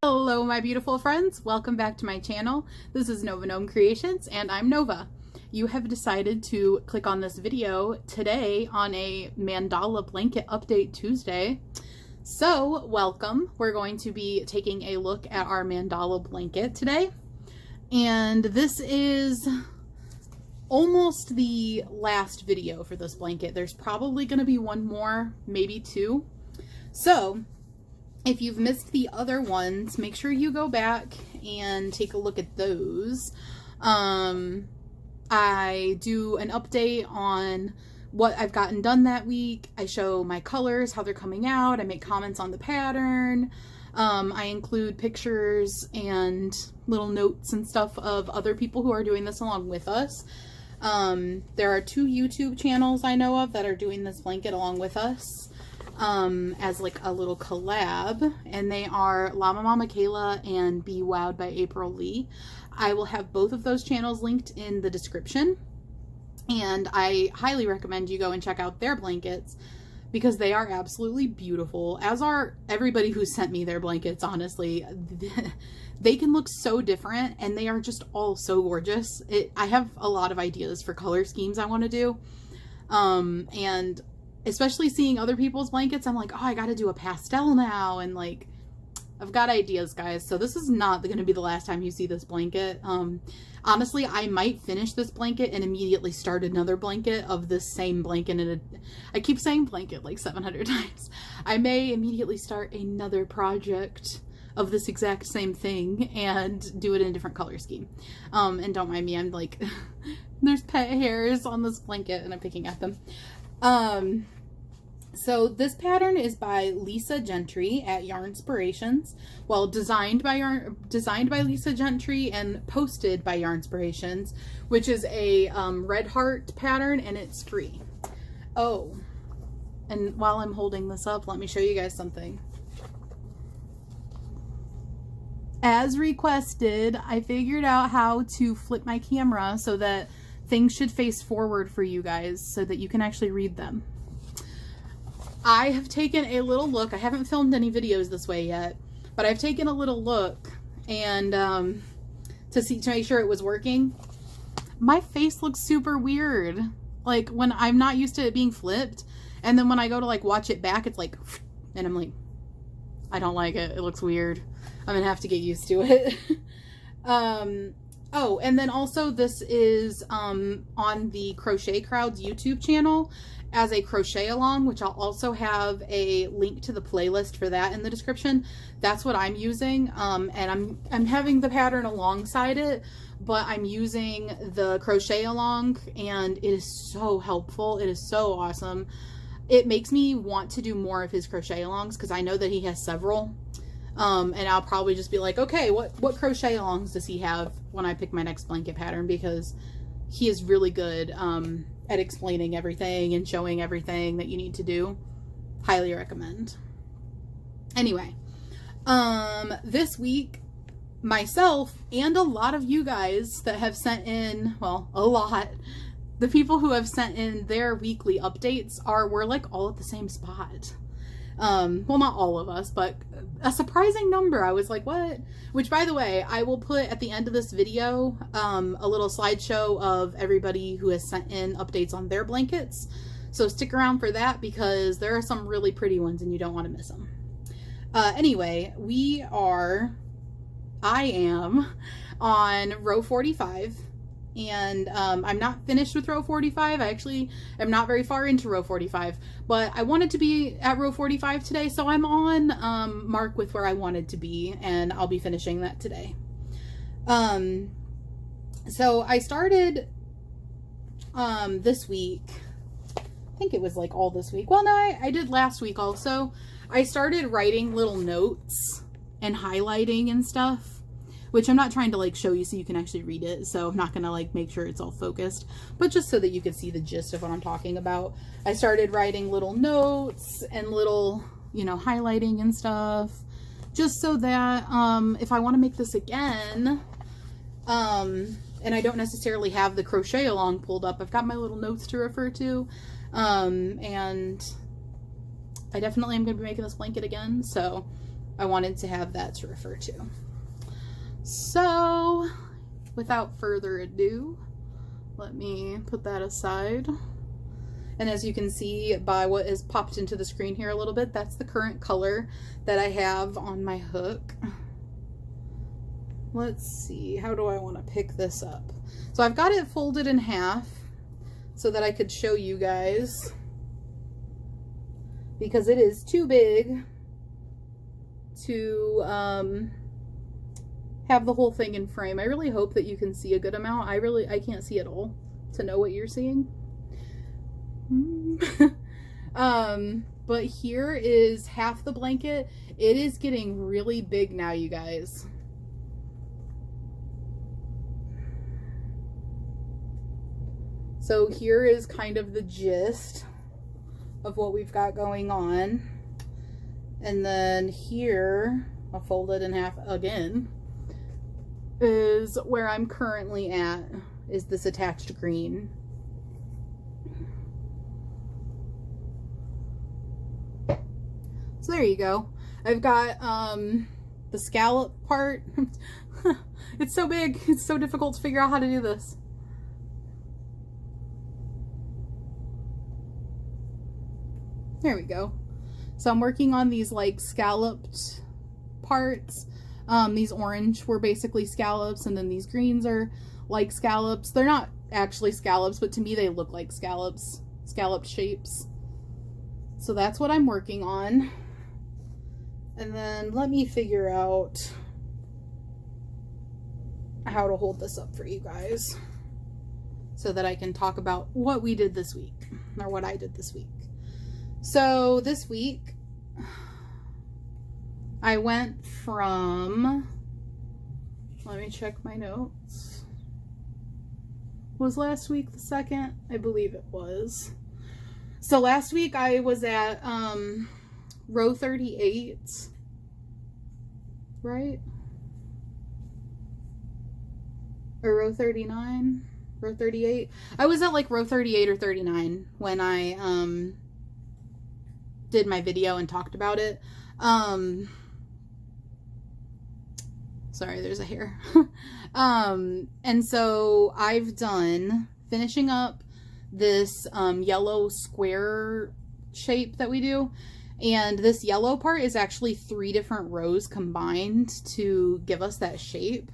Hello my beautiful friends, welcome back to my channel. This is Nova Gnome Creations and I'm Nova. You have decided to click on this video today on a Mandala blanket update Tuesday. So welcome. We're going to be taking a look at our Mandala blanket today. And this is almost the last video for this blanket. There's probably going to be one more, maybe two. So if you've missed the other ones, make sure you go back and take a look at those. I do an update on what I've gotten done that week. I show my colors, how they're coming out. I make comments on the pattern. I include pictures and little notes and stuff of other people who are doing this along with us. There are 2 YouTube channels I know of that are doing this blanket along with us. As like a little collab, and they are Llama Mama Kayla and Be Wowed by April Lee. I will have both of those channels linked in the description, and I highly recommend you go and check out their blankets because they are absolutely beautiful, as are everybody who sent me their blankets. Honestly, they can look so different and they are just all so gorgeous. I have a lot of ideas for color schemes I want to do, and especially seeing other people's blankets, I'm like, oh, I gotta do a pastel now, and like, I've got ideas, guys. So this is not gonna be the last time you see this blanket. Honestly, I might finish this blanket and immediately start another blanket of this same blanket. And I keep saying blanket like 700 times. I may immediately start another project of this exact same thing and do it in a different color scheme. And don't mind me, I'm like, there's pet hairs on this blanket and I'm picking at them. So this pattern is by Lisa Gentry at Yarnspirations. Well, designed by Lisa Gentry and posted by Yarnspirations, which is a red heart pattern, and it's free. Oh, and while I'm holding this up, let me show you guys something. As requested, I figured out how to flip my camera so that things should face forward for you guys so that you can actually read them. I have taken a little look. I haven't filmed any videos this way yet, but I've taken a little look and to make sure it was working. My face looks super weird. Like when I'm not used to it being flipped, and then when I go to like watch it back, it's like, and I'm like, I don't like it. It looks weird. I'm gonna have to get used to it. Oh, and then also this is on the Crochet Crowd's YouTube channel as a crochet along, which I'll also have a link to the playlist for that in the description. That's what I'm using, and I'm having the pattern alongside it, but I'm using the crochet along, and it is so helpful. It is so awesome. It makes me want to do more of his crochet alongs because I know that he has several. And I'll probably just be like, okay, what crochet alongs does he have when I pick my next blanket pattern, because he is really good at explaining everything and showing everything that you need to do. Highly recommend. Anyway, this week, myself and a lot of you guys that have sent in, well, a lot, the people who have sent in their weekly updates we're like all at the same spot. Well, not all of us, but a surprising number. I was like, what? Which, by the way, I will put at the end of this video a little slideshow of everybody who has sent in updates on their blankets. So stick around for that because there are some really pretty ones and you don't want to miss them. Anyway, we are I am on row 45, and I'm not finished with row 45. I actually am not very far into row 45, but I wanted to be at row 45 today, so I'm on mark with where I wanted to be, and I'll be finishing that today. So I started this week. I think it was like all this week. Well, no, I did last week also. I started writing little notes and highlighting and stuff, which I'm not trying to like show you so you can actually read it. So I'm not going to like make sure it's all focused, but just so that you can see the gist of what I'm talking about. I started writing little notes and little, you know, highlighting and stuff, just so that if I want to make this again, and I don't necessarily have the crochet along pulled up, I've got my little notes to refer to. And I definitely am going to be making this blanket again, so I wanted to have that to refer to. So, without further ado, let me put that aside. And as you can see by what is popped into the screen here a little bit, that's the current color that I have on my hook. Let's see, how do I want to pick this up? So I've got it folded in half so that I could show you guys, because it is too big to have the whole thing in frame. I really hope that you can see a good amount. I can't see at all to know what you're seeing. But here is half the blanket. It is getting really big now, you guys. So here is kind of the gist of what we've got going on. And then here, I'll fold it in half again, is where I'm currently at, is this attached green. So there you go. I've got the scallop part. It's so big, it's so difficult to figure out how to do this. There we go. So I'm working on these like scalloped parts. These orange were basically scallops, and then these greens are like scallops. They're not actually scallops, but to me they look like scallops, scalloped shapes. So that's what I'm working on. And then let me figure out how to hold this up for you guys so that I can talk about what we did this week, or what I did this week. So this week, I went from, let me check my notes. Was last week the 2nd? I believe it was. So last week I was at row 38, right? Or row 39? Row 38? I was at like row 38 or 39 when I did my video and talked about it. Sorry, there's a hair. And so I've done finishing up this yellow square shape that we do, and this yellow part is actually 3 different rows combined to give us that shape.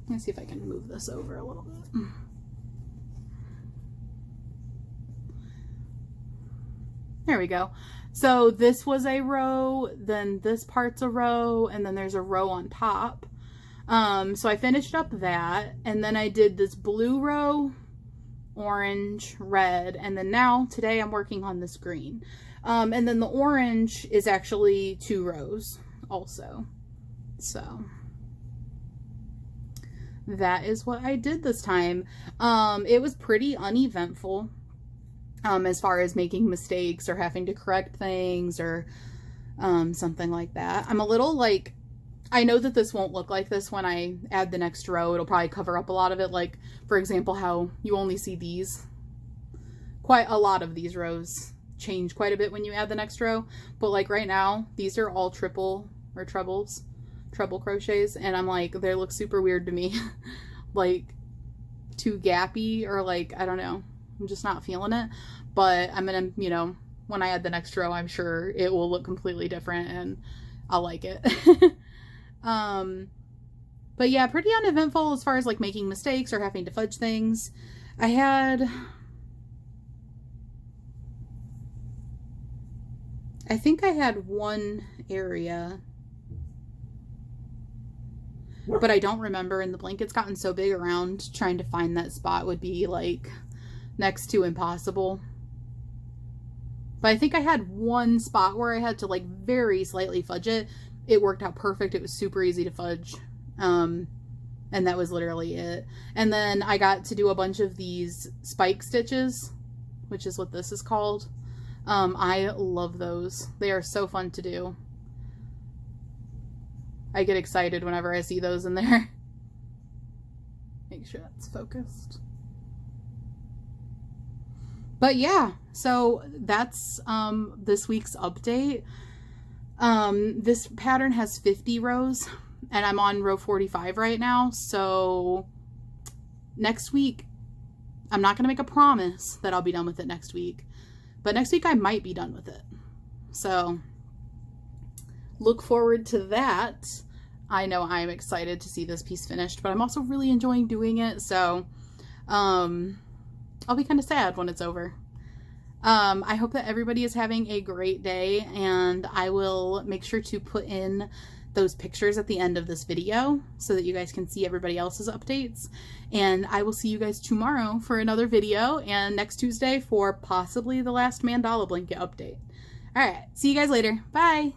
Let me see if I can move this over a little bit. There we go. So this was a row, then this part's a row, and then there's a row on top. So I finished up that, and then I did this blue row, orange, red, and then now today I'm working on this green. And then the orange is actually 2 rows also. So that is what I did this time. It was pretty uneventful. As far as making mistakes or having to correct things or something like that. I'm a little like, I know that this won't look like this when I add the next row. It'll probably cover up a lot of it. Like, for example, how you only see these. Quite a lot of these rows change quite a bit when you add the next row. But like right now, these are all treble crochets. And I'm like, they look super weird to me. Like, too gappy, or like, I don't know. I'm just not feeling it, but I'm gonna, you know, when I add the next row, I'm sure it will look completely different and I'll like it. But yeah, pretty uneventful as far as like making mistakes or having to fudge things. I think I had one area, but I don't remember, and the blanket's gotten so big around, trying to find that spot would be like next to impossible. But I think I had one spot where I had to like very slightly fudge it. It worked out perfect. It was super easy to fudge. And that was literally it. And then I got to do a bunch of these spike stitches, which is what this is called. I love those. They are so fun to do. I get excited whenever I see those in there. Make sure that's focused. But yeah, so that's this week's update. This pattern has 50 rows, and I'm on row 45 right now. So next week, I'm not going to make a promise that I'll be done with it next week, but next week I might be done with it. So look forward to that. I know I'm excited to see this piece finished, but I'm also really enjoying doing it. So I'll be kind of sad when it's over. I hope that everybody is having a great day, and I will make sure to put in those pictures at the end of this video so that you guys can see everybody else's updates. And I will see you guys tomorrow for another video, and next Tuesday for possibly the last mandala blanket update. All right, see you guys later. Bye.